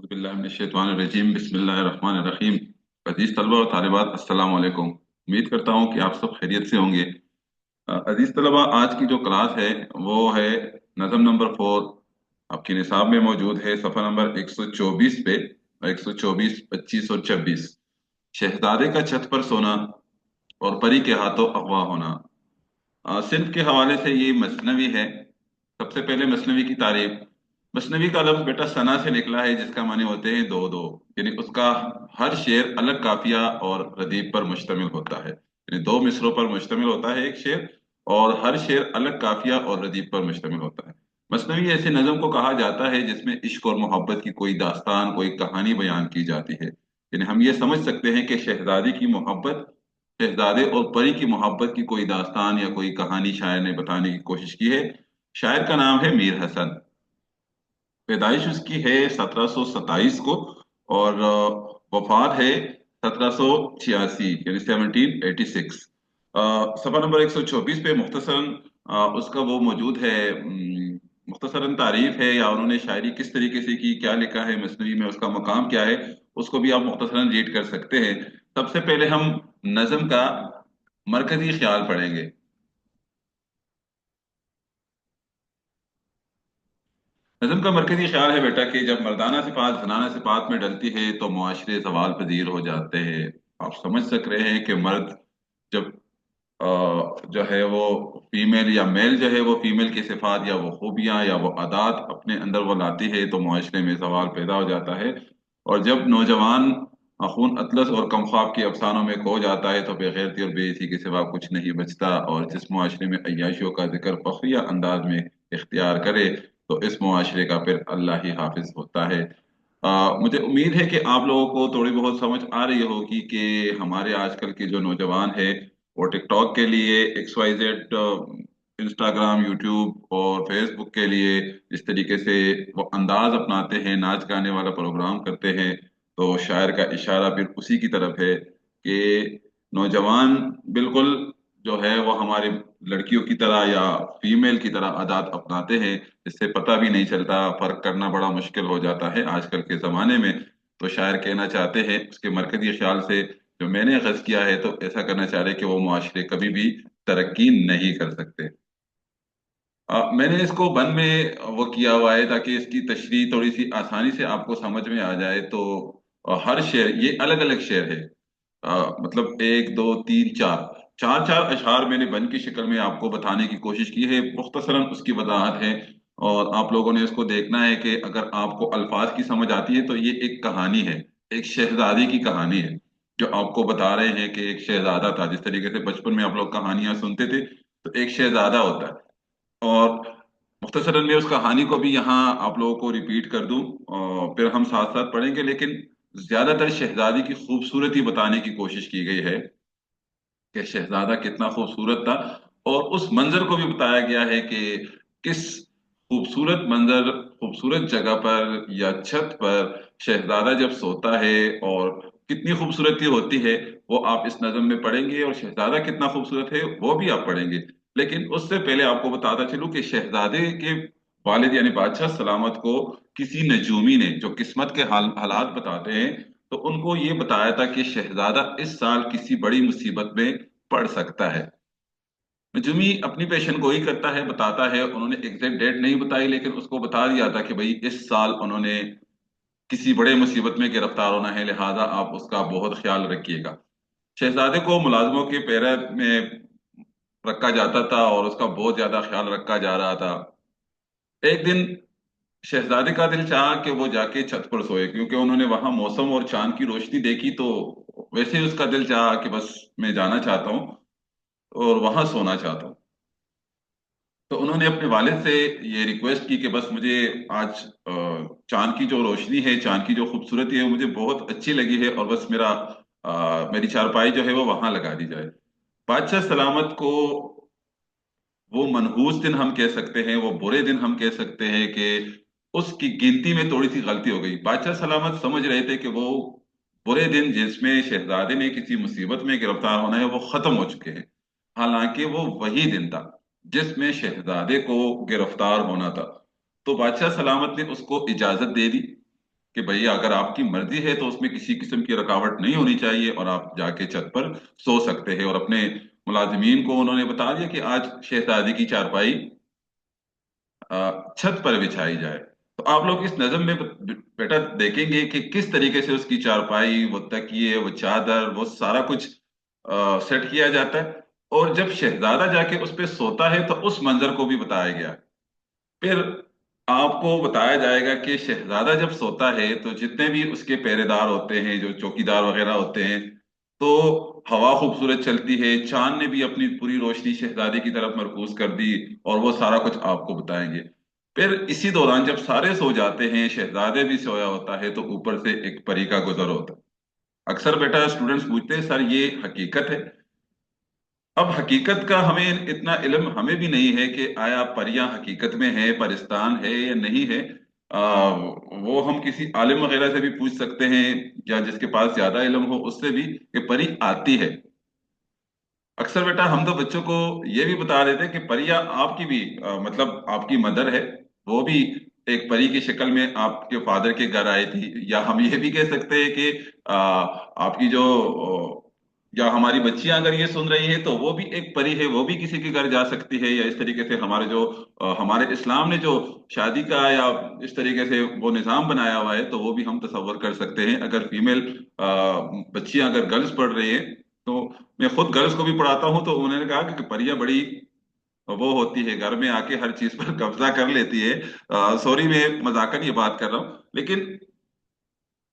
औज़ुबिल्लाहिमिनश्शैतानिर्रजीम बिस्मिल्लाहिर्रहमानिर्रहीम। अजीज तलबा और तालिबात, अस्सलाम वालेकुम। उम्मीद करता हूँ कि आप सब खैरियत से होंगे। अजीज तलबा, आज की जो क्लास है वो है नज़म नंबर 4। आपके निसाब में मौजूद है सफ़ा नंबर 124 पे। 124, 25 और 26। शहजादे का छत पर सोना और परी के हाथों अगवा होना। सिंध के हवाले से ये मसनवी है। सबसे पहले मसनवी की तारीफ। मसनवी का लफ्ज बेटा सना से निकला है, जिसका माने होते हैं दो दो। यानी उसका हर शेर अलग काफिया और रदीफ पर मुश्तमिल होता है, यानी दो मिसरों पर मुश्तमिल होता है एक शेर, और हर शेर अलग काफिया और रदीफ पर मुश्तमिल होता है। मसनवी ऐसे नज़म को कहा जाता है जिसमें इश्क और मोहब्बत की कोई दास्तान, कोई कहानी बयान की जाती है। यानी हम ये समझ सकते हैं कि शहजादी की मोहब्बत, शहजादे और परी की मोहब्बत की कोई दास्तान या कोई कहानी शायर ने बताने की कोशिश की है। शायर का नाम है मीर हसन। पैदाइश उसकी है 1727 को, और वफात है 1786, यानी 1786। सफा नंबर 124 पे मुख्तसरन उसका वो मौजूद है। मुख्तसरन तारीफ है, या उन्होंने शायरी किस तरीके से की, क्या लिखा है मसनवी में, उसका मकाम क्या है, उसको भी आप मुख्तसरन रीड कर सकते हैं। सबसे पहले हम नज्म का मरकजी ख्याल पढ़ेंगे। नज्म का मरकजी ख्याल है बेटा कि जब मर्दाना सिफात जनाना सिफात में डलती है तो मुआशरे सवाल पजीर हो जाते हैं। आप समझ सक रहे हैं कि मर्द जब जो है वो फीमेल या मेल जो है वो फीमेल की सिफात या वो खूबियां या वो आदात अपने अंदर वो लाती है तो मुआशरे में सवाल पैदा हो जाता है। और जब नौजवान खून अतलस और कमख्वाब के अफसानों में खो जाता है तो बेगैरती और बेइज्जती के सिवा कुछ नहीं बचता। और जिस मुआशरे में अय्याशियों का जिक्र फख्रिया अंदाज में इख्तियार करे तो इस मुआशरे का फिर अल्लाह ही हाफिज होता है। मुझे उम्मीद है कि आप लोगों को थोड़ी बहुत समझ आ रही होगी कि हमारे आजकल के जो नौजवान है वो टिकटॉक के लिए, X Y Z, Instagram, YouTube और फेसबुक के लिए जिस तरीके से वो अंदाज अपनाते हैं, नाच गाने वाला प्रोग्राम करते हैं, तो शायर का इशारा फिर उसी की तरफ है कि नौजवान बिल्कुल जो है वो हमारे लड़कियों की तरह या फीमेल की तरह आदात अपनाते हैं, जिससे पता भी नहीं चलता, फर्क करना बड़ा मुश्किल हो जाता है आजकल के जमाने में। तो शायर कहना चाहते हैं उसके मरकजी ख्याल से, जो मैंने अखज किया है, तो ऐसा करना चाह रहे हैं कि वो मुआशरे कभी भी तरक्की नहीं कर सकते। मैंने इसको बन में वो किया हुआ है ताकि इसकी तशरीह थोड़ी सी आसानी से आपको समझ में आ जाए। तो हर शेर, ये अलग अलग शेर है। मतलब एक दो तीन चार, चार चार अशआर मैंने बन की शक्ल में आपको बताने की कोशिश की है, मुख्तसरन उसकी वजाहत है। और आप लोगों ने इसको देखना है कि अगर आपको अल्फाज की समझ आती है तो ये एक कहानी है, एक शहजादी की कहानी है, जो आपको बता रहे हैं कि एक शहजादा था। जिस तरीके से बचपन में आप लोग कहानियां सुनते थे, तो एक शहजादा होता है। और मुख्तसरन मैं उस कहानी को भी यहाँ आप लोगों को रिपीट कर दूं, और फिर हम साथ साथ पढ़ेंगे। लेकिन ज्यादातर शहजादी की खूबसूरती बताने की कोशिश की गई है कि शहजादा कितना खूबसूरत था। और उस मंजर को भी बताया गया है कि किस खूबसूरत मंजर, खूबसूरत जगह पर या छत पर शहजादा जब सोता है, और कितनी खूबसूरती होती है वो आप इस नज़म में पढ़ेंगे, और शहजादा कितना खूबसूरत है वो भी आप पढ़ेंगे। लेकिन उससे पहले आपको बताता चलूं कि शहजादे के वालिद यानी बादशाह सलामत को किसी नजूमी ने, जो किस्मत के हालात बताते हैं, तो उनको ये बताया था कि शहजादा इस साल किसी बड़ी मुसीबत में पड़ सकता है। नजूमी अपनी पेशन गोई करता है, बताता है, उन्होंने एग्जैक्ट डेट नहीं बताई लेकिन उसको बता दिया था कि भाई इस साल उन्होंने किसी बड़े मुसीबत में गिरफ्तार होना है, लिहाजा आप उसका बहुत ख्याल रखिएगा। शहजादे को मुलाजमों के पैरा में रखा जाता था और उसका बहुत ज्यादा ख्याल रखा जा रहा था। एक दिन शहजादे का दिल चाहा कि वो जाके छत पर सोए, क्योंकि उन्होंने वहां मौसम और चांद की रोशनी देखी, तो वैसे ही उसका दिल चाहा कि बस मैं जाना चाहता हूँ और वहां सोना चाहता हूँ। तो उन्होंने अपने वालिद से ये रिक्वेस्ट की कि बस मुझे आज चांद की जो रोशनी है, चांद की जो खूबसूरती है, वो मुझे बहुत अच्छी लगी है, और बस मेरी चारपाई जो है वो वहां लगा दी जाए। बादशाह सलामत को वो मनहूस दिन हम कह सकते हैं, वो बुरे दिन हम कह सकते हैं कि उसकी गिनती में थोड़ी सी गलती हो गई। बादशाह सलामत समझ रहे थे कि वो बुरे दिन जिसमें शहजादे ने किसी मुसीबत में गिरफ्तार होना है वो खत्म हो चुके हैं। हालांकि वो वही दिन था जिसमें शहजादे को गिरफ्तार होना था। तो बादशाह सलामत ने उसको इजाजत दे दी कि भैया अगर आपकी मर्जी है तो उसमें किसी किस्म की रुकावट नहीं होनी चाहिए, और आप जाके छत पर सो सकते हैं। और अपने मुलाजिमीन को उन्होंने बता दिया कि आज शहजादी की चारपाई छत पर बिछाई जाए। तो आप लोग इस नज़म में बेटा देखेंगे कि किस तरीके से उसकी चारपाई, वो तकिए, वो चादर, वो सारा कुछ सेट किया जाता है। और जब शहजादा जाके उस पे सोता है तो उस मंजर को भी बताया गया। फिर आपको बताया जाएगा कि शहजादा जब सोता है तो जितने भी उसके पहरेदार होते हैं, जो चौकीदार वगैरह होते हैं, तो हवा खूबसूरत चलती है, चांद ने भी अपनी पूरी रोशनी शहजादे की तरफ मरकूज कर दी, और वो सारा कुछ आपको बताएंगे। फिर इसी दौरान जब सारे सो जाते हैं, शहजादे भी सोया होता है, तो ऊपर से एक परी का गुजर होता है। अक्सर बेटा स्टूडेंट्स पूछते हैं, सर ये हकीकत है? अब हकीकत का हमें इतना इल्म हमें भी नहीं है कि आया परियां हकीकत में है, परिस्तान है या नहीं है। वो हम किसी आलिम वगैरह से भी पूछ सकते हैं, या जिसके पास ज्यादा इल्म हो उससे भी, कि परी आती है। अक्सर बेटा हम तो बच्चों को ये भी बता देते हैं कि परियां आपकी भी मतलब आपकी मदर है, वो भी एक परी की शक्ल में आपके फादर के घर आई थी। या हम ये भी कह सकते हैं कि आपकी जो या हमारी बच्चियां अगर ये सुन रही है तो वो भी एक परी है, वो भी किसी के घर जा सकती है। या इस तरीके से हमारे जो हमारे इस्लाम ने जो शादी का या इस तरीके से वो निज़ाम बनाया हुआ है, तो वो भी हम तसव्वुर कर सकते हैं। अगर फीमेल बच्चियां अगर गर्ल्स पढ़ रही हैं, तो मैं खुद गर्ल्स को भी पढ़ाता हूँ, तो उन्होंने कहा कि परियां बड़ी वो होती है, घर में आके हर चीज पर कब्जा कर लेती है। सॉरी, मैं मजाकन ये बात कर रहा हूँ, लेकिन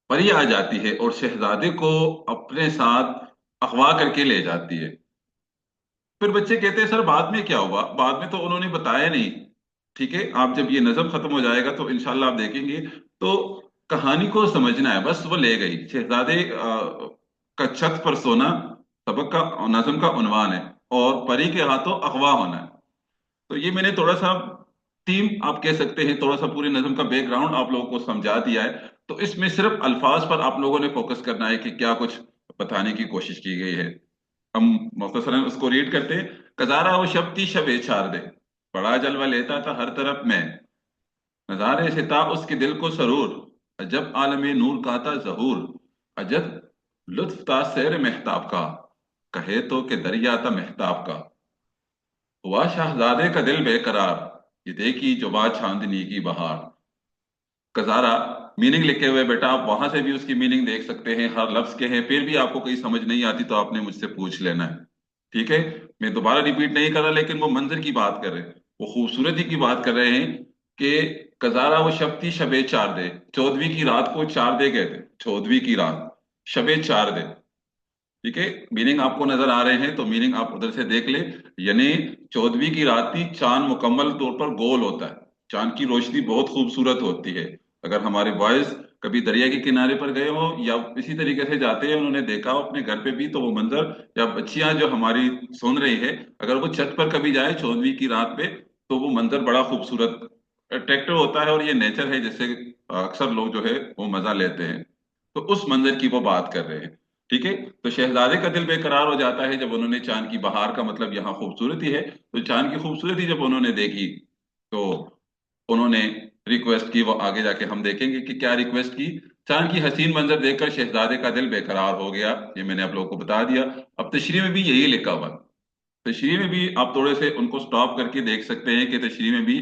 परी आ जाती है और शहजादे को अपने साथ अगवा करके ले जाती है। फिर बच्चे कहते हैं, सर बाद में क्या हुआ? बाद में तो उन्होंने बताया नहीं। ठीक है, आप जब ये नज़म खत्म हो जाएगा तो इंशाल्लाह आप देखेंगे। तो कहानी को समझना है, बस वो ले गई शहजादे का छत पर सोना सबक का, नज़म का उन्वान है, और परी के हाथों अगवा होना है। तो ये मैंने थोड़ा सा थीम आप कह सकते हैं, थोड़ा सा पूरी नज्म का बैकग्राउंड आप लोगों को समझा दिया है। तो इसमें सिर्फ अल्फाज पर आप लोगों ने फोकस करना है कि क्या कुछ बताने की कोशिश की गई है। हम मुख्तसरन उसको रीड करते हैं। कजारा वो शब थी शबे चार दे, बड़ा जलवा लेता था हर तरफ में, नजारे से था उसके दिल को सरूर, अजब आलमे नूर का था जहूर, अजब लुत्फ था सैर महताब का, कहे तो कि दरिया था महताब का, हुआ शहजादे का दिल बेकरार, ये देखी जुबा चांदनी की बहार। कजारा मीनिंग लिखे हुए बेटा, आप वहां से भी उसकी मीनिंग देख सकते हैं, हर लफ्ज के हैं। फिर भी आपको कहीं समझ नहीं आती तो आपने मुझसे पूछ लेना है। ठीक है, मैं दोबारा रिपीट नहीं कर रहा, लेकिन वो मंजर की बात कर रहे हैं, वो खूबसूरती की बात कर रहे हैं कि कजारा वो शब थी शबे चार दे, चौदहवीं की रात को चार दे गए थे, चौदहवीं की रात शबे चार दे। ठीक है, मीनिंग आपको नजर आ रहे हैं तो मीनिंग आप उधर से देख ले। यानी चौदहवीं की रात थी, चांद मुकम्मल तौर पर गोल होता है, चांद की रोशनी बहुत खूबसूरत होती है। अगर हमारे बॉयज कभी दरिया के किनारे पर गए हो या इसी तरीके से जाते हैं, उन्होंने देखा हो अपने घर पे भी, तो वो मंजर, या बच्चियां जो हमारी सुन रही है, अगर वो छत पर कभी जाए चौदहवीं की रात पे, तो वो मंजर बड़ा खूबसूरत अट्रैक्टिव होता है। और ये नेचर है जिससे अक्सर लोग जो है वो मजा लेते हैं। तो उस मंजर की वो बात कर रहे हैं। ठीक है, तो शहजादे का दिल बेकरार हो जाता है जब उन्होंने चांद की बहार का मतलब यहाँ खूबसूरती है, तो चांद की खूबसूरती जब उन्होंने देखी, तो उन्होंने रिक्वेस्ट की। वो आगे जाके हम देखेंगे कि क्या रिक्वेस्ट की। चांद की हसीन मंजर देखकर शहजादे का दिल बेकरार हो गया, ये मैंने आप लोगों को बता दिया। अब तशरीह में भी यही लिखा हुआ है। तशरीह में भी आप थोड़े से उनको स्टॉप करके देख सकते हैं कि तशरीह में भी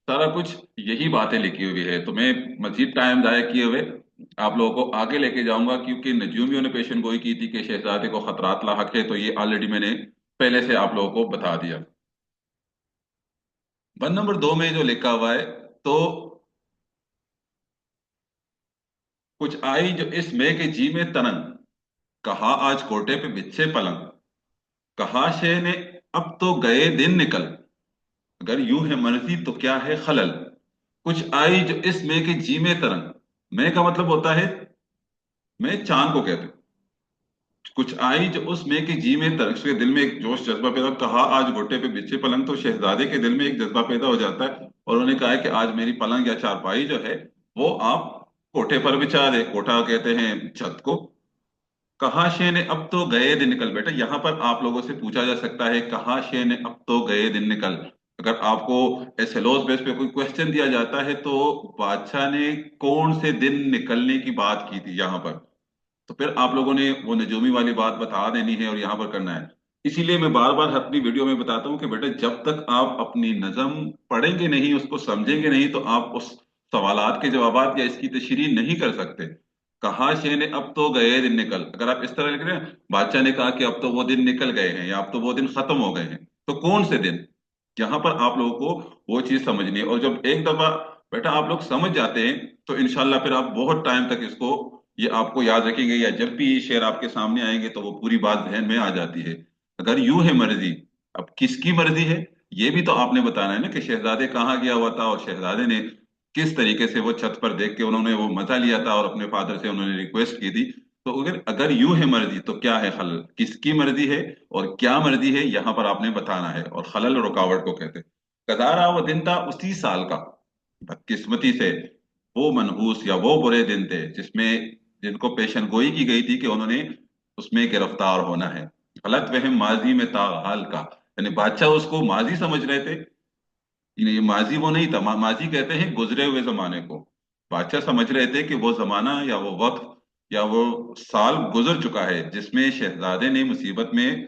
सारा कुछ यही बातें लिखी हुई है। तो मैं मजीद टाइम जाया किए हुए आप लोगों को आगे लेके जाऊंगा, क्योंकि नजूमियों ने पेशन गोई की थी कि शहजादे को खतरात लाहक है, तो ये ऑलरेडी मैंने पहले से आप लोगों को बता दिया। वन नंबर दो में जो लिखा हुआ है, तो कुछ आई जो इस में के जी में तनन, कहा आज कोटे पे बिछे पलंग, कहा शे ने अब तो गए दिन निकल, अगर यूं है मर्जी तो क्या है खलल। कुछ आई जो इस में के जी में तरंग, मैं का मतलब होता है, मैं चांद को कहते हैं। कुछ आई जो उस में के जी में तरंग, उसके दिल में एक जोश जज्बा पैदा, कहा आज गोटे पे बिछे पलंग, तो शहजादे के दिल में एक जज्बा पैदा हो जाता है, और उन्होंने कहा है कि आज मेरी पलंग या चारपाई जो है वो आप कोठे पर बिछा दे। कोठा कहते हैं छत को। कहा शे ने अब तो गए दिन निकल, बेटा यहाँ पर आप लोगों से पूछा जा सकता है, कहा शे ने अब तो गए दिन निकल, अगर आपको एसएलओस बेस पे कोई क्वेश्चन दिया जाता है तो बादशाह ने कौन से दिन निकलने की बात की थी यहाँ पर, तो फिर आप लोगों ने वो नजूमी वाली बात बता देनी है और यहाँ पर करना है। इसीलिए मैं बार बार अपनी वीडियो में बताता हूँ कि बेटा जब तक आप अपनी नज़म पढ़ेंगे नहीं, उसको समझेंगे नहीं, तो आप उस सवालात के जवाबात या इसकी तशरीह नहीं कर सकते। कहा शे ने अब तो गए दिन निकल, अगर आप इस तरह लिख रहे हैं, बादशाह ने कहा कि अब तो वो दिन निकल गए हैं या अब तो वो दिन खत्म हो गए हैं, तो कौन से दिन? यहाँ पर आप लोगों को वो चीज समझनी है। और जब एक दफा बेटा आप लोग समझ जाते हैं तो इनशाला फिर आप बहुत टाइम तक इसको, ये आपको याद रखेंगे, या जब भी ये शेर आपके सामने आएंगे तो वो पूरी बात जहन में आ जाती है। अगर यूं है मर्जी, अब किसकी मर्जी है, ये भी तो आपने बताना है ना, कि शहजादे कहाँ गया हुआ था और शहजादे ने किस तरीके से वो छत पर देख के उन्होंने वो मजा लिया था और अपने फादर से उन्होंने रिक्वेस्ट की थी। तो अगर अगर यूं है मर्जी तो क्या है खलल, किसकी मर्जी है और क्या मर्जी है, यहाँ पर आपने बताना है। और खलल रुकावट को कहते हैं। कदारा वो दिन था उसी साल का, बदकिस्मती से वो मनहूस या वो बुरे दिन थे जिसमें जिनको पेशन गोई की गई थी कि उन्होंने उसमें गिरफ्तार होना है। गलत वहम माजी में था हाल का, यानी बादशाह उसको माजी समझ रहे थे। ये माजी वो नहीं था, माजी कहते हैं गुजरे हुए जमाने को। बादशाह समझ रहे थे कि वो जमाना या वो वक्त या वो साल गुजर चुका है जिसमें शहजादे ने मुसीबत में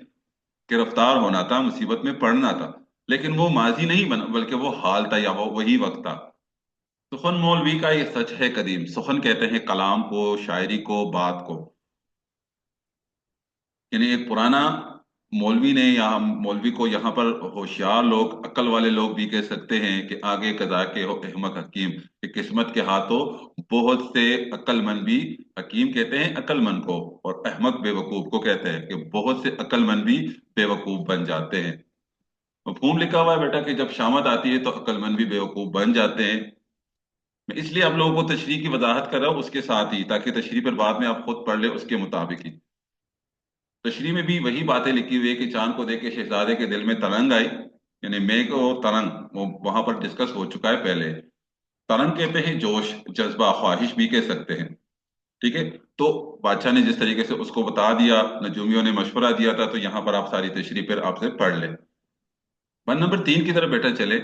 गिरफ्तार होना था, मुसीबत में पड़ना था। लेकिन वो माजी नहीं बना, बल्कि वो हाल था या वो वही वक्त था। सुखन मौलवी का ये सच है कदीम, सुखन कहते हैं कलाम को, शायरी को, बात को। यानी एक पुराना मौलवी ने, या मौलवी को यहाँ पर होशियार लोग, अक्ल वाले लोग भी कह सकते हैं कि आगे कजा के हो अहमक हकीम, कि किस्मत के हाथों बहुत से अक्लमंद भी, हकीम कहते हैं अक्लमंद को और अहमक बेवकूफ को कहते हैं, कि बहुत से अक्लमंद भी बेवकूफ बन जाते हैं। मफहूम लिखा हुआ है बेटा कि जब शामत आती है तो अक्लमंद भी बेवकूफ बन जाते हैं। मैं इसलिए आप लोगों को तशरीह की वजाहत कर रहा हूँ उसके साथ ही, ताकि तशरीह पर बाद में आप खुद पढ़ ले उसके मुताबिक ही। तशरीह में भी वही बातें लिखी हुई है कि चांद को देख के शहजादे के दिल में तरंग आई, यानी मेघ और तरंग वो वहां पर डिस्कस हो चुका है पहले। तरंग कहते हैं जोश, जज्बा, ख्वाहिश भी कह सकते हैं। ठीक है। तो बादशाह ने जिस तरीके से उसको बता दिया, नजूमियों ने मशवरा दिया था, तो यहाँ पर आप सारी तशरीह पर आपसे पढ़ ले। 1 नंबर 3 की तरफ बेटा चले।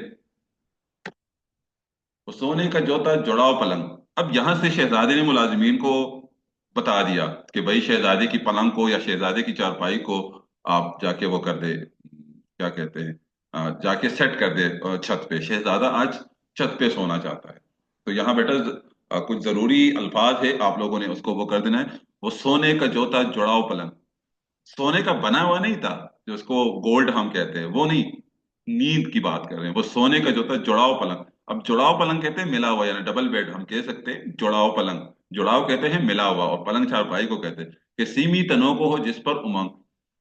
वो सोने का जो था जुड़ाव पलंग। अब यहां से शहजादे ने मुलाजिमीन को बता दिया कि भाई शहजादे की पलंग को या शहजादे की चारपाई को आप जाके वो कर दे, क्या कहते हैं, जाके सेट कर दे छत पे। शहजादा आज छत पे सोना चाहता है। तो यहाँ बेटा कुछ जरूरी अल्फाज है, आप लोगों ने उसको वो कर देना है। वो सोने का जो था जुड़ाव पलंग, सोने का बना हुआ नहीं था, जो उसको गोल्ड हम कहते हैं वो नहीं, नींद की बात कर रहे हैं। वो सोने का जो था जुड़ाव पलंग। अब जुड़ाव पलंग कहते हैं मिला हुआ, यानी डबल बेड हम कह सकते हैं, जुड़ाव पलंग। जुड़ाव कहते हैं मिला हुआ, और पलंग चारपाई को कहते हैं कि सीमी तनों को हो जिस पर उमंग।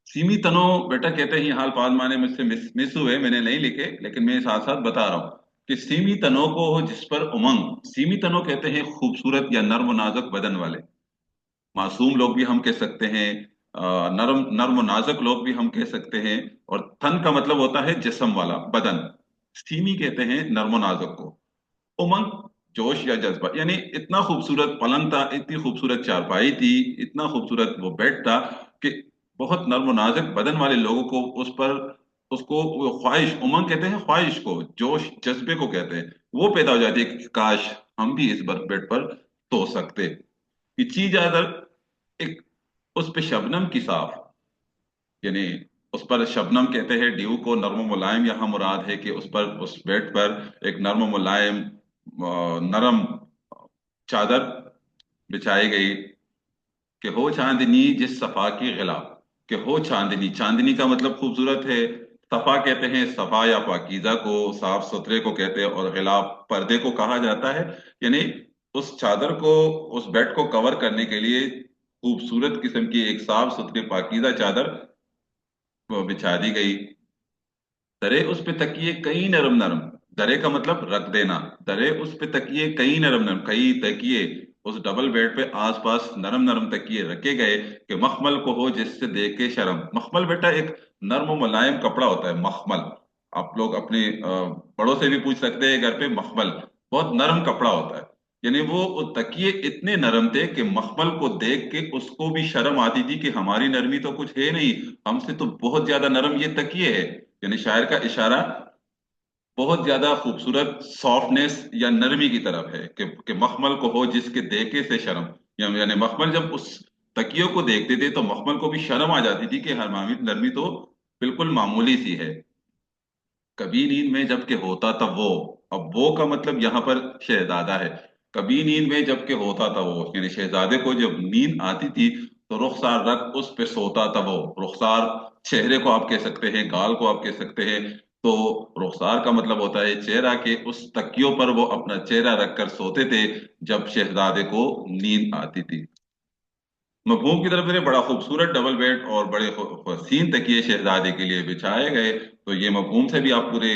सीमी तनों बेटा कहते हैं, ये हाल पाल माने मुझसे मिस मिस हुए, मैंने नहीं लिखे, लेकिन मैं साथ साथ बता रहा हूँ कि सीमी तनों को हो जिस पर उमंग। सीमी तनों कहते हैं खूबसूरत या नर्म नाजुक बदन वाले। मासूम लोग भी हम कह सकते हैं, नरम नर्म नाजुक लोग भी हम कह सकते हैं। और तन का मतलब होता है जिस्म वाला, बदन। सीमी कहते हैं नर्म नाजुक को। उमंग जोश या जज्बा, यानी इतना खूबसूरत पलंग था, इतनी खूबसूरत चारपाई थी, इतना खूबसूरत वो बेड था कि बहुत नर्म नाजुक बदन वाले लोगों को उस पर, उसको वो ख्वाहिश, उमंग कहते हैं ख्वाहिश को, जोश जज्बे को कहते हैं, वो पैदा हो जाती है कि काश हम भी इस बेड पर सो सकते। ये चीज अगर एक, उस पे शबनम की साफ, यानी उस पर शबनम कहते हैं ड्यू को, नर्म मुलायम यहाँ मुराद है कि उस पर, उस बेड पर एक नर्म मुलायम नरम चादर बिछाई गई, कि हो चांदनी जिस सफा की गिला, कि हो चांदनी, चांदनी का मतलब खूबसूरत है। सफा कहते हैं सफा या पाकीज़ा को, साफ सुथरे को कहते हैं, और गिला पर्दे को कहा जाता है। यानी उस चादर को, उस बेड को कवर करने के लिए खूबसूरत किस्म की एक साफ सुथरी पाकीज़ा चादर वो बिछा दी गई। दरे उस पे तकिए कई नरम नरम, दरे का मतलब रख देना, दरे उस पे तकिए कई नरम नरम, कई तकिए उस डबल बेड पे आसपास नरम नरम तकिए रखे गए, कि मखमल को हो जिससे देख के शर्म। मखमल बेटा एक नरम मुलायम कपड़ा होता है, मखमल। आप लोग अपने बड़ों से भी पूछ सकते हैं घर पे, मखमल बहुत नरम कपड़ा होता है। यानी वो तकिए इतने नरम थे कि मखमल को देख के उसको भी शर्म आती थी कि हमारी नरमी तो कुछ है नहीं, हमसे तो बहुत ज्यादा नरम ये तकिए है। यानी शायर का इशारा बहुत ज्यादा खूबसूरत सॉफ्टनेस या नरमी की तरफ है कि मखमल को हो जिसके देखे से शर्म, यानी मखमल जब उस तकियों को देखते थे तो मखमल को भी शर्म आ जाती थी कि हरमामी नरमी तो बिल्कुल मामूली सी है। कभी नींद में जबकि होता था वो, अब वो का मतलब यहाँ पर शहजादा है। कभी नींद में जबकि होता था वो, यानी शहजादे को जब नींद आती थी तो रुखसार रख उस पे सोता था वो। रुखसार चेहरे को आप कह सकते हैं, गाल को आप कह सकते हैं। तो रुखसार का मतलब होता है चेहरा, के उस तकियों पर वो अपना चेहरा रखकर सोते थे जब शहजादे को नींद आती थी। मफहूम की तरफ से बड़ा खूबसूरत डबल बेड और बड़े हसीन तकिए शहजादे के लिए बिछाए गए। तो ये मफहूम से भी आप पूरे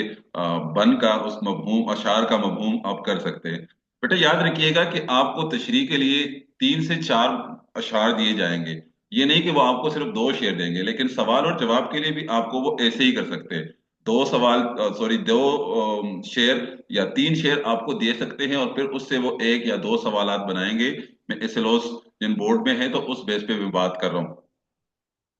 बन का उस मफहूम अशार का मफहूम आप कर सकते हैं। बेटा याद रखिएगा कि आपको तशरीह के लिए 3 से 4 अशार दिए जाएंगे। ये नहीं कि वो आपको सिर्फ 2 शेर देंगे, लेकिन सवाल और जवाब के लिए भी आपको वो ऐसे ही कर सकते हैं। 2 सवाल, सॉरी, 2 शेर या 3 शेर आपको दे सकते हैं और फिर उससे वो 1 या 2 सवालात बनाएंगे। मैं एसएलओस जिन बोर्ड में है तो उस बेस पे मैं बात कर रहा हूँ।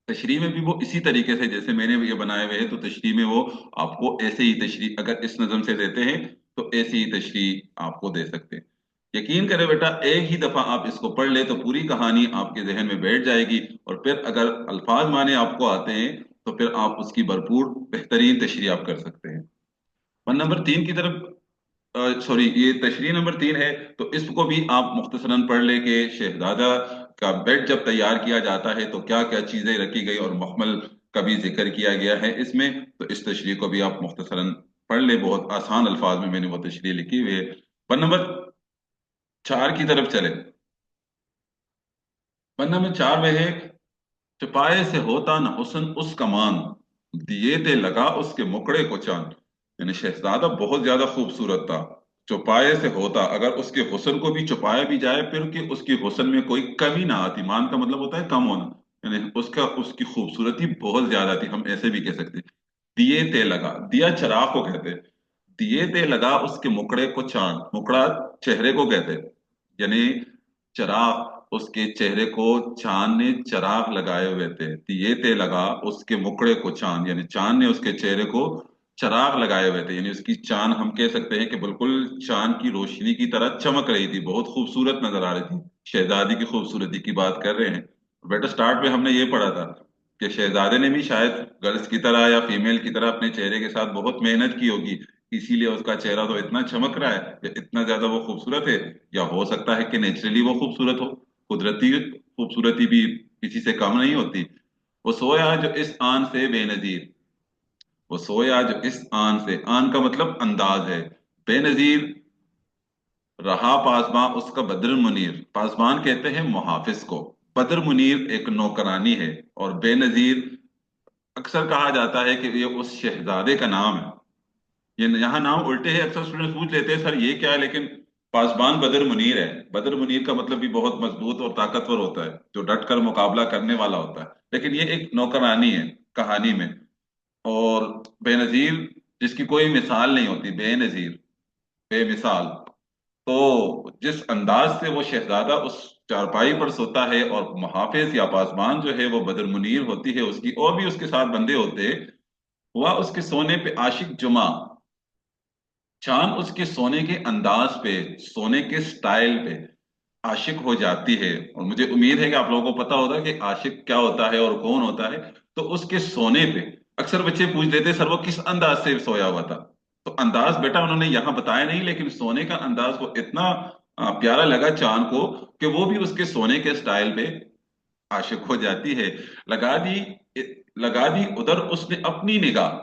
तशरीह में भी वो इसी तरीके से जैसे मैंने ये बनाए हुए हैं, तो तशरीह में वो आपको ऐसे ही तशरीह अगर इस नज़म से देते हैं तो ऐसी ही तशरीह आपको दे सकते हैं। यकीन करें बेटा, एक ही दफा आप इसको पढ़ ले तो पूरी कहानी आपके जहन में बैठ जाएगी। और फिर अगर अल्फाज माने आपको आते हैं तो फिर आप उसकी भरपूर बेहतरीन तशरीह आप कर सकते हैं। 1 नंबर 3 की तरफ, सॉरी, ये तशरीह नंबर 3 है। तो इसको भी आप मुख्तसरन पढ़ ले कि शहजादा का बेड जब तैयार किया जाता है तो क्या क्या चीजें रखी गई और मखमल का भी जिक्र किया गया है इसमें। तो इस तशरीह को भी आप मुख्तसरन पढ़ ले, बहुत आसान अल्फाज में मैंने वो तशरीह लिखी हुई है। 1 नंबर 4 की तरफ चले। 1 नंबर 4 में है, छुपाए से होता न हुस्न उस कमान, दिए थे लगा उसके मुखड़े को चांद। यानी शहजादा बहुत ज्यादा खूबसूरत था। छुपाए से होता, अगर उसके हुस्न को भी छुपाया भी जाए फिर कि उसकी हुस्न में कोई कमी ना आती। मान का मतलब होता है कम होना, यानी उसका उसकी खूबसूरती बहुत ज्यादा थी, हम ऐसे भी कह सकते हैं। दिए ते लगा, दिया चराग को कहते हैं। दिए ते लगा उसके मुखड़े को चांद, मुखड़ा चेहरे को कहते हैं। यानी चराग, उसके चेहरे को चांद ने चराग लगाए हुए थे। दिए ते लगा उसके मुखड़े को चांद, यानी चांद ने उसके चेहरे को चराग लगाए हुए थे। यानी उसकी चांद हम कह सकते हैं कि बिल्कुल चांद की रोशनी की तरह चमक रही थी, बहुत खूबसूरत नजर आ रही थी। शहजादी की खूबसूरती की बात कर रहे हैं। बेटा स्टार्ट में हमने ये पढ़ा था कि शहजादे ने भी शायद गर्ल्स की तरह या फीमेल की तरह अपने चेहरे के साथ बहुत मेहनत की होगी, इसीलिए उसका चेहरा तो इतना चमक रहा है या इतना ज्यादा वो खूबसूरत है। या हो सकता है कि नेचुरली वो खूबसूरत हो, कुदरती खूबसूरती भी किसी से कम नहीं होती। वो सोया जो इस आन से बेनजीर, वो सोया जो इस आन से, आन का मतलब अंदाज है, बेनजीर रहा पासबान उसका बद्र मुनीर। पासबान कहते हैं मुहाफिज को, बद्र मुनीर एक नौकरानी है। और बेनजीर अक्सर कहा जाता है कि ये उस शहजादे का नाम है। ये यहाँ नाम उल्टे हैं, अक्सर स्टूडेंट पूछ लेते हैं सर ये क्या है, लेकिन पासबान बदर मुनीर है। बदर मुनीर का मतलब भी बहुत मजबूत और ताकतवर होता है, जो डट कर मुकाबला करने वाला होता है। लेकिन ये एक नौकरानी है कहानी में। और बेनजीर, जिसकी कोई मिसाल नहीं होती, बेनजीर, बेमिसाल। तो जिस अंदाज से वो शहजादा उस चारपाई पर सोता है, और मुहाफिज या पासबान जो है वो बदर मुनीर होती है उसकी, और भी उसके साथ बंदे होते, हुआ उसके सोने पे आशिक जुमा। चांद उसके सोने के अंदाज पे, सोने के स्टाइल पे आशिक हो जाती है। और मुझे उम्मीद है कि आप लोगों को पता होगा कि आशिक क्या होता है और कौन होता है। तो उसके सोने पे अक्सर बच्चे पूछ लेते सर वो किस अंदाज से सोया हुआ था। तो अंदाज बेटा उन्होंने यहाँ बताया नहीं, लेकिन सोने का अंदाज को इतना प्यारा लगा चांद को कि वो भी उसके सोने के स्टाइल पे आशिक हो जाती है। लगा दी, लगा दी उधर उसने अपनी निगाह।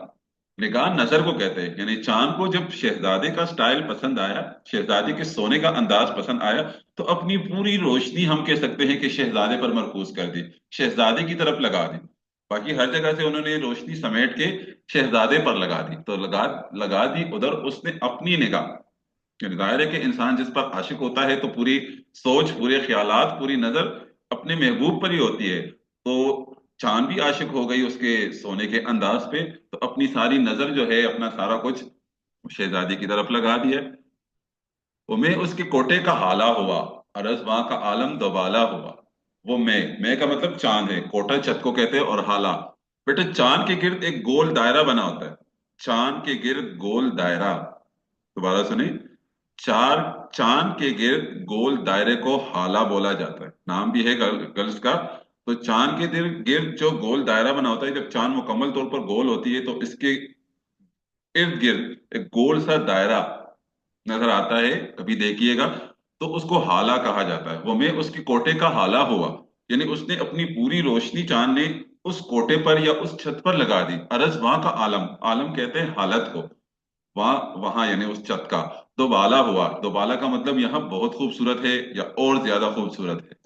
निगाह नजर को कहते हैं, यानी चांद को जब शहजादे का स्टाइल पसंद आया, शहजादे के सोने का अंदाज पसंद आया, तो अपनी पूरी रोशनी हम कह सकते हैं कि शहजादे पर मरकूज कर दी, शहजादे की तरफ लगा दी। बाकी हर जगह से उन्होंने रोशनी समेट के शहजादे पर लगा दी। तो लगा लगा दी उधर उसने अपनी निगाह। यानी जाहिर है कि इंसान जिस पर आशिक होता है तो पूरी सोच, पूरे ख्यालात, पूरी नजर अपने महबूब पर ही होती है। तो चांद भी आशिक हो गई उसके सोने के अंदाज पे, तो अपनी सारी नजर जो है, अपना सारा कुछ शहजादी की तरफ लगा दिया। वो मैं उसके कोटे का हाला हुआ, अरज वहां का आलम दोबाला हुआ। वो मैं का मतलब चांद है, कोटा छत को कहते हैं, और हाला बेटे चांद के गिर्द एक गोल दायरा बना होता है। चांद के गिर्द गोल दायरा, दोबारा सुने, चार चांद के गिर्द गोल दायरे को हाला बोला जाता है। नाम भी है गर्ल्स का। तो चांद के गिर्द जो गोल दायरा बना होता है, जब चांद मुकम्मल तौर पर गोल होती है तो इसके इर्द गिर्द एक गोल सा दायरा नजर आता है, कभी देखिएगा, तो उसको हाला कहा जाता है। वो में उसके कोटे का हाला हुआ, यानी उसने अपनी पूरी रोशनी चांद ने उस कोटे पर या उस छत पर लगा दी। अरज वहां का आलम, आलम कहते हैं हालत को, वहां वहां यानी उस छत का दोबाला हुआ। दोबाला का मतलब यहाँ बहुत खूबसूरत है या और ज्यादा खूबसूरत है।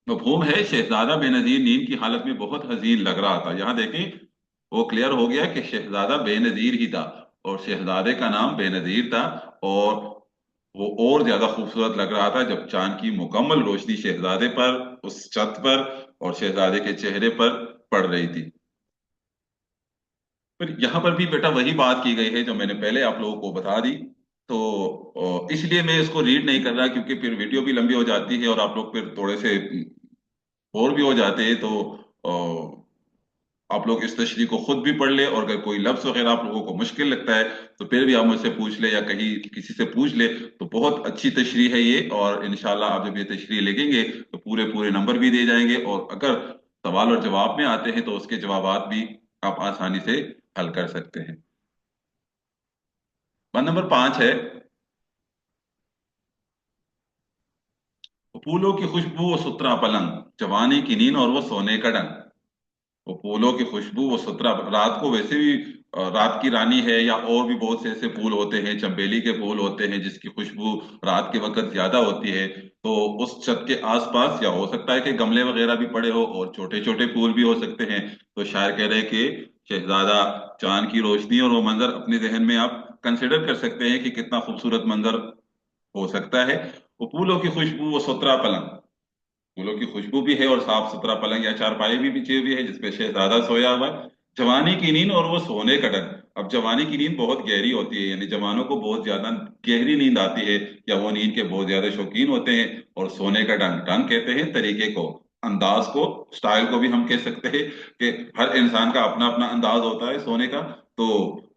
मफहूम है। शहजादा बेनजीर नींद की हालत में बहुत हसीन लग रहा था। यहाँ देखें, वो क्लियर हो गया कि शहजादा बेनजीर ही था और शहजादे का नाम बेनजीर था। और वो और ज्यादा खूबसूरत लग रहा था जब चांद की मुकम्मल रोशनी शहजादे पर, उस छत पर और शहजादे के चेहरे पर पड़ रही थी। फिर यहाँ पर भी बेटा वही बात की गई है जो मैंने पहले आप लोगों को बता दी। तो इसलिए मैं इसको रीड नहीं कर रहा, क्योंकि फिर वीडियो भी लंबी हो जाती है और आप लोग फिर थोड़े से बोर भी हो जाते हैं। तो आप लोग इस तशरीह को खुद भी पढ़ ले, और अगर कोई लफ्ज वगैरह आप लोगों को मुश्किल लगता है तो फिर भी आप मुझसे पूछ ले या कहीं किसी से पूछ ले। तो बहुत अच्छी तशरीह है ये, और इंशाल्लाह आप जब ये तशरीह लिखेंगे तो पूरे पूरे नंबर भी दे जाएंगे। और अगर सवाल और जवाब में आते हैं तो उसके जवाबात भी आप आसानी से हल कर सकते हैं। वन नंबर 5 है, फूलों की खुशबू वो सुतरा पलंग, जवानी की नींद और वो सोने का ढंग। वो फूलों की खुशबू, वो सुतरा, रात को वैसे भी रात की रानी है, या और भी बहुत से ऐसे फूल होते हैं, चंबेली के फूल होते हैं जिसकी खुशबू रात के वक्त ज्यादा होती है। तो उस छत के आसपास, या हो सकता है कि गमले वगैरह भी पड़े हो और छोटे छोटे फूल भी हो सकते हैं। तो शायर कह रहे हैं कि शहजादा, चांद की रोशनी और वो मंजर अपने जहन में आप कंसिडर कर सकते हैं कि कितना खूबसूरत मंजर हो सकता है। वो फूलों की खुशबू, वो सुतरा पलंग, फूलों की खुशबू भी है और साफ सुथरा पलंग या चारपाई भी बिछी हुई है जिसपे शहजादा सोया हुआ है। जवानी की नींद और वो सोने का ढंग। अब जवानी की नींद बहुत गहरी होती है, यानी जवानों को बहुत ज्यादा गहरी नींद आती है, या वो नींद के बहुत ज्यादा शौकीन होते हैं। और सोने का ढंग, ढंग कहते हैं तरीके को, अंदाज को, स्टाइल को भी हम कह सकते हैं कि हर इंसान का अपना अपना अंदाज होता है सोने का। तो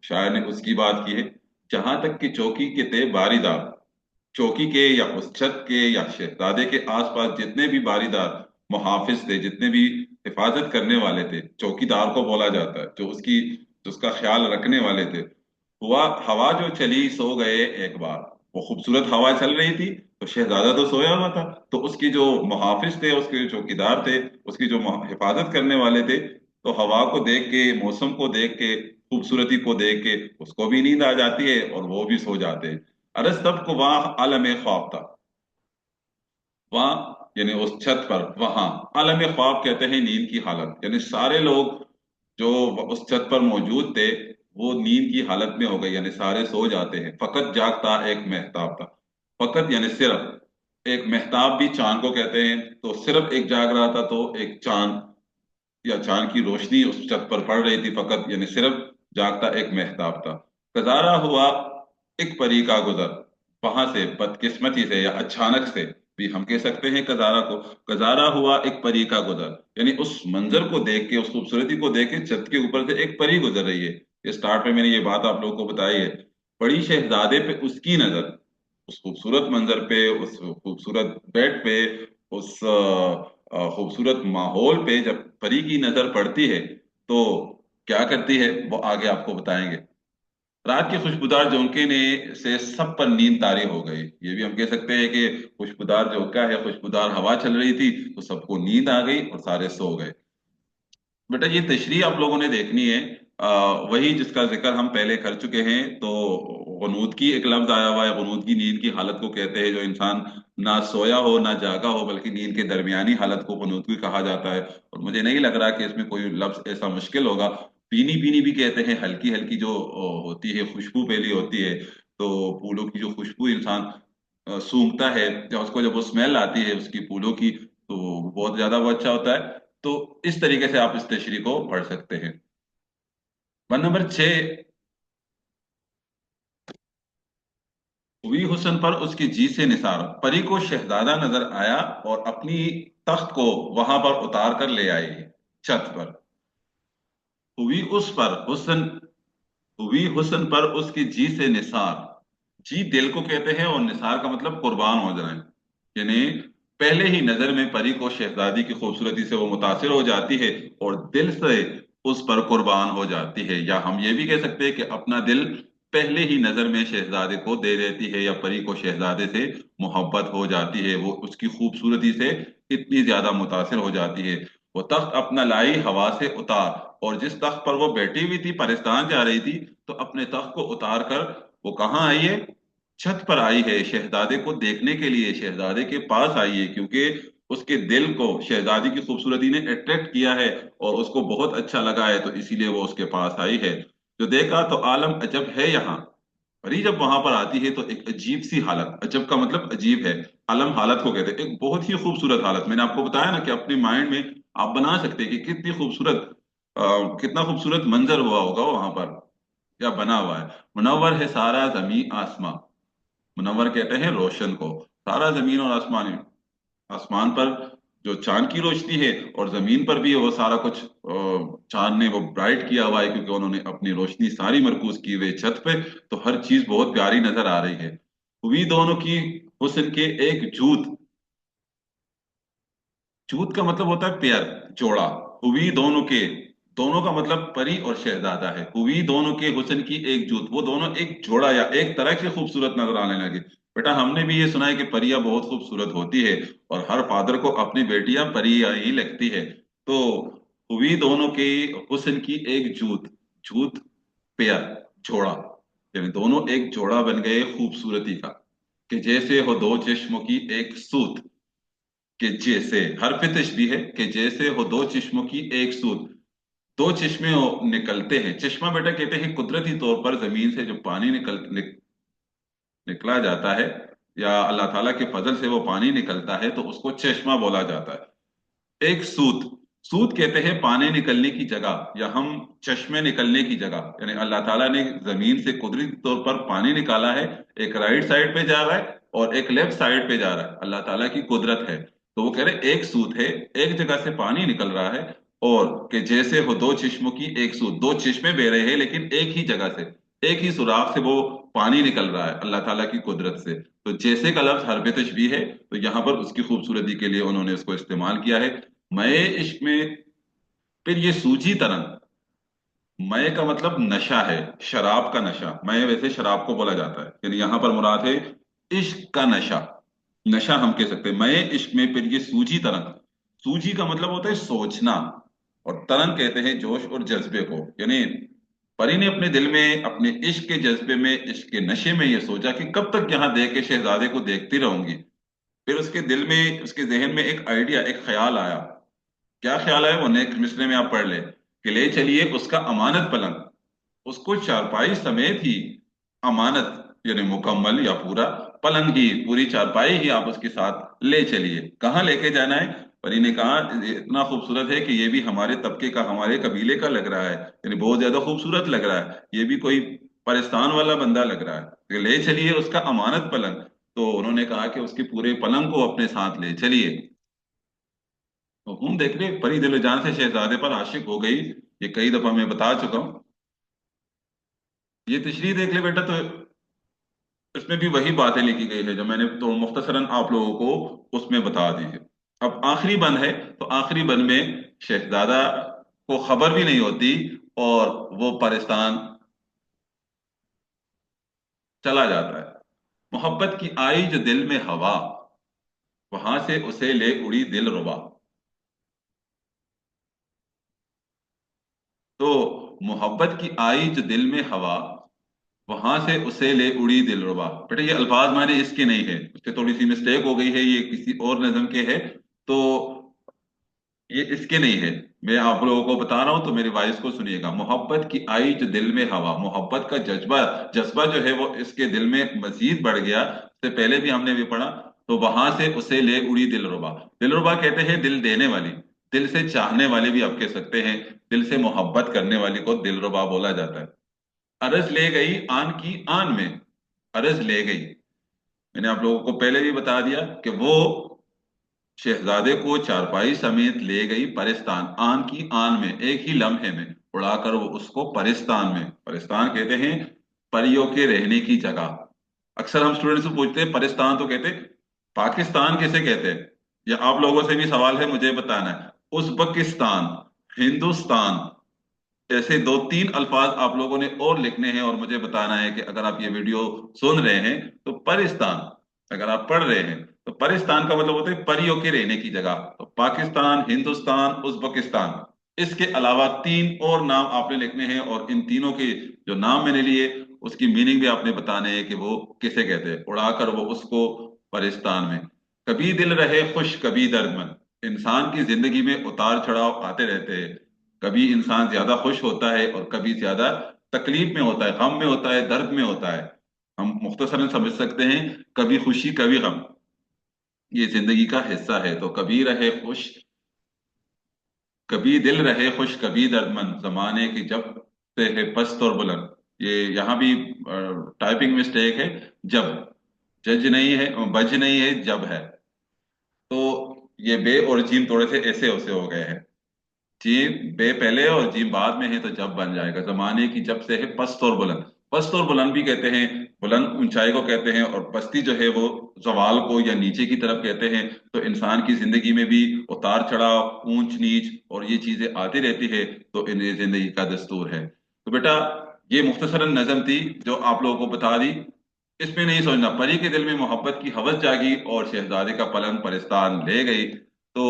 शायर ने उसकी बात की है। जहां तक कि चौकी के थे बारीदार, चौकी के या उस छत के या शहजादे के आसपास जितने भी बारीदार मुहाफिज थे, जितने भी हिफाजत करने वाले थे, चौकीदार को बोला जाता है, जो उसकी, जो उसका ख्याल रखने वाले थे। हुआ हवा जो चली सो गए एक बार, वो खूबसूरत हवा चल रही थी तो शहजादा तो सोया हुआ था। तो उसकी जो मुहाफिज थे, उसके जो चौकीदार थे, उसकी जो हिफाजत करने वाले थे, तो हवा को देख के, मौसम को देख के, खूबसूरती को देख के उसको भी नींद आ जाती है और वो भी सो जाते हैं। अरे सबको वहां आलम ख्वाब था, वहां यानी उस छत पर, वहां आलम ख्वाब कहते हैं नींद की हालत, यानी सारे लोग जो उस छत पर मौजूद थे वो नींद की हालत में हो गए, यानी सारे सो जाते हैं। फकत जागता एक महताब था। फकत यानी सिर्फ, एक महताब भी चांद को कहते हैं, तो सिर्फ एक जाग रहा था, तो एक चांद या चांद की रोशनी उस छत पर पड़ रही थी। फकत यानी सिर्फ जागता एक महताब था। गजारा हुआ एक परी का गुजर, वहां से बदकिस्मती से या अचानक से भी हम कह सकते हैं गजारा को। गजारा हुआ एक परी का गुजर, यानी उस मंजर को देख के, उस खूबसूरती को देख के छत के ऊपर से एक परी गुजर रही है। ये स्टार्ट में मैंने ये बात आप लोगों को बताई है। पड़ी शहजादे पे उसकी नजर, उस खूबसूरत मंजर पे, उस खूबसूरत बेड पे, उस खूबसूरत माहौल पे जब परी की नजर पड़ती है तो क्या करती है वो आगे आपको बताएंगे। रात के खुशबूदार झोंके ने से सब पर नींद तारी हो गई। ये भी हम कह सकते हैं कि खुशबूदार झोंका है, खुशबूदार हवा चल रही थी तो सबको नींद आ गई और सारे सो गए। बेटा ये तशरीह आप लोगों ने देखनी है, वही जिसका जिक्र हम पहले कर चुके हैं। तो गुनूद की एक लफ्ज आया हुआ है, गुनूद की नींद की हालत को कहते हैं, जो इंसान ना सोया हो ना जागा हो बल्कि नींद के दरमियानी हालत को गुनूद की कहा जाता है। और मुझे नहीं लग रहा कि इसमें कोई लफ्ज ऐसा मुश्किल होगा। पीनी पीनी भी कहते हैं, हल्की हल्की जो होती है खुशबू फैली होती है। तो फूलों की जो खुशबू इंसान सूंघता है, या उसको जब वो स्मेल आती है उसकी फूलों की, तो बहुत ज्यादा वो अच्छा होता है। तो इस तरीके से आप इस तशरीह को पढ़ सकते हैं। वन नंबर 6, हुई हुस्न पर उसकी जी से निसार, परी को शहजादा नजर आया और अपनी तख्त को वहां पर उतार कर ले आई छत पर। हुई उस पर हुस्न, हुई हुस्न पर उसकी जी से निसार। जी दिल को कहते हैं और निसार का मतलब कुर्बान हो जाए, यानी पहले ही नजर में परी को शहजादी की खूबसूरती से वो मुतासिर हो जाती है और दिल से उस पर कुर्बान हो जाती है। या हम ये भी कह सकते हैं कि अपना दिल पहले ही नजर में शहजादे को दे देती है, या परी को शहजादे से मोहब्बत हो जाती है, वो उसकी खूबसूरती से इतनी ज्यादा मुतासिर हो जाती है। वो तख्त अपना लाई हवा से उतार, और जिस तख्त पर वो बैठी हुई थी, पाकिस्तान जा रही थी, तो अपने तख्त को उतार कर वो कहाँ आई है? छत पर आई है, शहजादे को देखने के लिए शहजादे के पास आई है, क्योंकि उसके दिल को शहजादी की खूबसूरती ने अट्रैक्ट किया है और उसको बहुत अच्छा लगा है, तो इसीलिए वो उसके पास आई है। जो देखा तो आलम अजब है यहाँ। परी जब वहां पर आती है तो एक अजीब सी हालत, अजब का मतलब अजीब है, आलम हालत को कहते हैं, एक बहुत ही खूबसूरत हालत। मैंने आपको बताया ना कि अपने माइंड में आप बना सकते हैं कि कितनी खूबसूरत, कितना खूबसूरत मंजर हुआ होगा वहां पर, या बना हुआ है। मुनव्वर है सारा जमी आसमां, मुनव्वर कहते हैं रोशन को, सारा जमीन और आसमान, आसमान पर जो चांद की रोशनी है, और जमीन पर भी वो सारा कुछ चांद ने वो ब्राइट किया हुआ है, क्योंकि उन्होंने अपनी रोशनी सारी मरकूज की हुई है छत पे। तो हर चीज बहुत प्यारी नजर आ रही है। हुई दोनों की हुस्न के एक जूत, जूत का मतलब होता है पेयर, जोड़ा। हुई दोनों के, दोनों का मतलब परी और शहजादा है। हुई दोनों के हुस्न की एक जूत, वो दोनों एक जोड़ा या एक तरह से खूबसूरत नजर आने लगे। बेटा हमने भी ये सुना है कि परियां बहुत खूबसूरत होती है, और हर फादर को अपनी बेटियां परियां ही लगती है। तो हुई दोनों के हुस्न की एक जूत, जूत पेयर, जोड़ा, यानी दोनों एक जोड़ा बन गए खूबसूरती का। कि जैसे हो दो चश्मों की एक सूत, कि जैसे हरफ तशबीह है, कि जैसे हो दो चश्मों की एक सूत, दो चश्मे निकलते हैं। चश्मा बेटा कहते हैं कुदरती तौर पर जमीन से जो पानी निकला जाता है, या अल्लाह ताला के फजल से वो पानी निकलता है, तो उसको चश्मा बोला जाता है। एक सूत, सूत कहते हैं पानी निकलने की जगह, या हम चश्मे निकलने की जगह, यानी अल्लाह ताला ने जमीन से कुदरती तौर पर पानी निकाला है। एक राइट साइड पे जा रहा है और एक लेफ्ट साइड पे जा रहा है, अल्लाह ताला की कुदरत है। तो वो कह रहे एक सूत है, एक जगह से पानी निकल रहा है, और कि जैसे हो दो चश्मों की एक सूत, दो चश्मे बह रहे हैं लेकिन एक ही जगह से, एक ही सुराख से वो पानी निकल रहा है अल्लाह ताला की कुदरत से। तो जैसे का लफ्ज हरफ तशबीह है, तो यहाँ पर उसकी खूबसूरती के लिए उन्होंने इसको इस्तेमाल किया है। मये इश्क में, फिर ये सूजी तरंग, मय का मतलब नशा है, शराब का नशा। मय वैसे शराब को बोला जाता है, यानी यहाँ पर मुराद है इश्क का नशा। नशा हम कह सकते हैं मय इश्क में, फिर ये सूजी तरंग, सूजी का मतलब होता है सोचना, और तरंग कहते हैं जोश और जज्बे को। यानी परी ने अपने दिल में, अपने इश्क के जज्बे में, इश्क के नशे में ये सोचा कि कब तक यहाँ देख के शहजादे को देखती रहूंगी। फिर उसके दिल में, उसके जहन में एक आइडिया, एक ख्याल आया। क्या ख्याल आया वो नेक्स्ट मिसरे में आप पढ़ ले, कि ले चलिए उसका अमानत पलंग, उसको चारपाई समेत ही, अमानत यानी मुकम्मल या पूरा, पलंग ही, पूरी चारपाई ही आप उसके साथ ले चलिए। कहाँ लेके जाना है? परी ने कहा "ये इतना खूबसूरत है कि ये भी हमारे तबके का, हमारे कबीले का लग रहा है, यानी बहुत ज्यादा खूबसूरत लग रहा है, ये भी कोई परिस्तान वाला बंदा लग रहा है, तो ले चलिए उसका अमानत पलंग।" तो उन्होंने कहा कि उसके पूरे पलंग को अपने साथ ले चलिए। तो हम देख रहे परी दिलो जान से शहजादे पर आशिक हो गई, ये कई दफा मैं बता चुका हूँ। ये तशरीह देख ले बेटा, तो इसमें भी वही बातें लिखी गई है जो मैंने तो मुख्तसरन आप लोगों को उसमें बता दी है। अब आखिरी बंद है, तो आखिरी बंद में शहजादा को खबर भी नहीं होती, और वो पाकिस्तान चला जाता है। मोहब्बत की आई जो दिल में हवा, वहां से उसे ले उड़ी दिल रुबा। तो मोहब्बत की आई जो दिल में हवा, वहां से उसे ले उड़ी दिलरुबा। बेटा ये अल्फाज माने इसके नहीं है, उससे थोड़ी सी मिस्टेक हो गई है, ये किसी और नज्म के है। तो ये इसके नहीं है, मैं आप लोगों को बता रहा हूं, तो मेरी वॉइस को सुनिएगा। मोहब्बत की आई जो दिल में हवा, मोहब्बत का जज्बा, जज्बा जो है वो इसके दिल में मजीद बढ़ गया, इससे पहले भी हमने भी पढ़ा। तो वहां से उसे ले उड़ी दिलरुबा। दिलरुबा कहते हैं दिल देने वाली, दिल से चाहने वाली भी आप कह सकते हैं, दिल से मोहब्बत करने वाली को दिलरुबा बोला जाता है। अरज ले गई आन की आन में, अरज ले गई, मैंने आप लोगों को पहले भी बता दिया कि वो शहजादे को चारपाई समेत ले गई परिस्तान, आन की आन में, एक ही लम्हे में। उड़ाकर वो उसको परिस्तान में, परिस्तान कहते हैं परियों के रहने की जगह। अक्सर हम स्टूडेंट से पूछते हैं परिस्तान तो कहते हैं, पाकिस्तान कैसे कहते हैं? या आप लोगों से भी सवाल है, मुझे बताना है। उज्बेकिस्तान, हिंदुस्तान, ऐसे दो तीन अल्फाज आप लोगों ने और लिखने हैं और मुझे बताना है कि अगर आप ये वीडियो सुन रहे हैं तो परिस्तान, अगर आप पढ़ रहे हैं तो परिस्तान का मतलब होता है परियों के रहने की जगह। तो पाकिस्तान, हिंदुस्तान, उज्बेकिस्तान, इसके अलावा तीन और नाम आपने लिखने हैं और इन तीनों के जो नाम मैंने लिए उसकी मीनिंग भी आपने बताने हैं कि वो किसे कहते हैं। उड़ाकर वो उसको परिस्तान में। कभी दिल रहे खुश कभी दर्दमंद, इंसान की जिंदगी में उतार चढ़ाव आते रहते हैं। कभी इंसान ज्यादा खुश होता है और कभी ज्यादा तकलीफ में होता है, गम में होता है, दर्द में होता है। हम मुख्तसरन समझ सकते हैं, कभी खुशी कभी गम, ये जिंदगी का हिस्सा है। तो कभी रहे खुश, कभी दिल रहे खुश कभी दर्दमंद, जमाने की जब से है पस्त और बुलंद। ये यहाँ भी टाइपिंग मिस्टेक है। जब, जज नहीं है, बज नहीं है, जब है। तो ये बे और जीम थोड़े से ऐसे वैसे हो गए हैं। जीम बे पहले और जीम बाद में है तो जब बन जाएगा। जमाने की जब से है पस्त और बुलंद। पस्त और बुलंद भी कहते हैं, बुलंद ऊंचाई को कहते हैं और पस्ती जो है वो जवाल को या नीचे की तरफ कहते हैं। तो इंसान की जिंदगी में भी उतार चढ़ाव, ऊंच नीच और ये चीजें आती रहती है। तो इन ये जिंदगी का दस्तूर है। तो बेटा, ये मुख्तसरन नज़म थी जो आप लोगों को बता दी। इसमें नहीं सोचना, परी के दिल में मोहब्बत की हवस जागी और शहजादे का पलंग परिस्तान ले गई। तो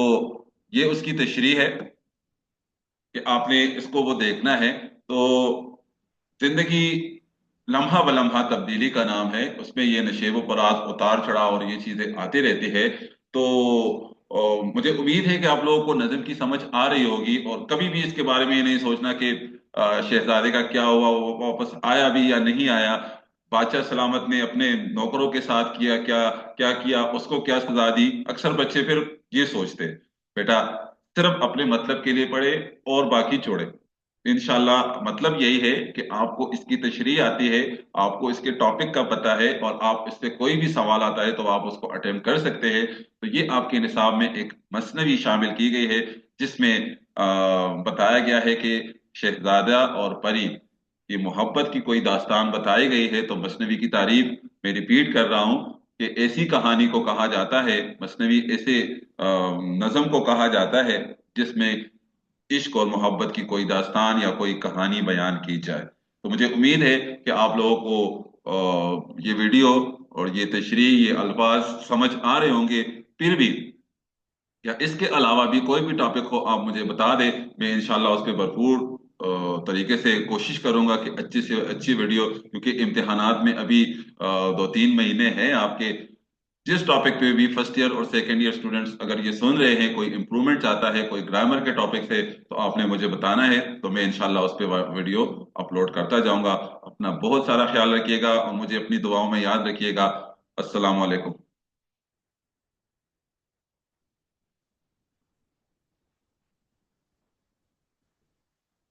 ये उसकी तशरीह है कि आपने इसको वो देखना है। तो जिंदगी लम्हा ब लम्हा तब्दीली का नाम है, उसमें ये नशेब फराज, उतार चढ़ाव और ये चीजें आती रहती है। तो मुझे उम्मीद है कि आप लोगों को नज़म की समझ आ रही होगी और कभी भी इसके बारे में ये नहीं सोचना कि शहजादे का क्या हुआ, वो वापस आया भी या नहीं आया, बादशाह सलामत ने अपने नौकरों के साथ किया क्या, क्या किया, उसको क्या सजा दी। अक्सर बच्चे फिर ये सोचते हैं। बेटा, सिर्फ अपने मतलब के लिए पढ़े और बाकी छोड़े। इंशाल्लाह मतलब यही है कि आपको इसकी तशरीह आती है, आपको इसके टॉपिक का पता है और आप इससे कोई भी सवाल आता है तो आप उसको अटेम्प्ट कर सकते हैं। तो ये आपके निसाब में एक मसनवी शामिल की गई है जिसमें बताया गया है कि शहजादा और परी की मोहब्बत की कोई दास्तान बताई गई है। तो मसनवी की तारीफ मैं रिपीट कर रहा हूँ कि ऐसी कहानी को कहा जाता है, मसनवी ऐसे नज्म को कहा जाता है जिसमें इश्क और मोहब्बत की कोई दास्तान या कोई कहानी बयान की जाए। तो मुझे उम्मीद है कि आप लोगों को ये वीडियो और ये तशरीह, ये अल्फाज समझ आ रहे होंगे। फिर भी या इसके अलावा भी कोई भी टॉपिक हो आप मुझे बता दें, मैं इंशाल्लाह उस पर भरपूर तरीके से कोशिश करूंगा कि अच्छी से अच्छी वीडियो, क्योंकि इम्तिहानात में अभी 2-3 महीने हैं आपके। जिस टॉपिक पे भी फर्स्ट ईयर और सेकेंड ईयर स्टूडेंट्स अगर ये सुन रहे हैं, कोई इंप्रूवमेंट चाहता है, कोई ग्रामर के टॉपिक से, तो आपने मुझे बताना है। तो मैं इंशाल्लाह उस पर वीडियो अपलोड करता जाऊंगा। अपना बहुत सारा ख्याल रखिएगा और मुझे अपनी दुआओं में याद रखिएगा। अस्सलाम वालेकुम।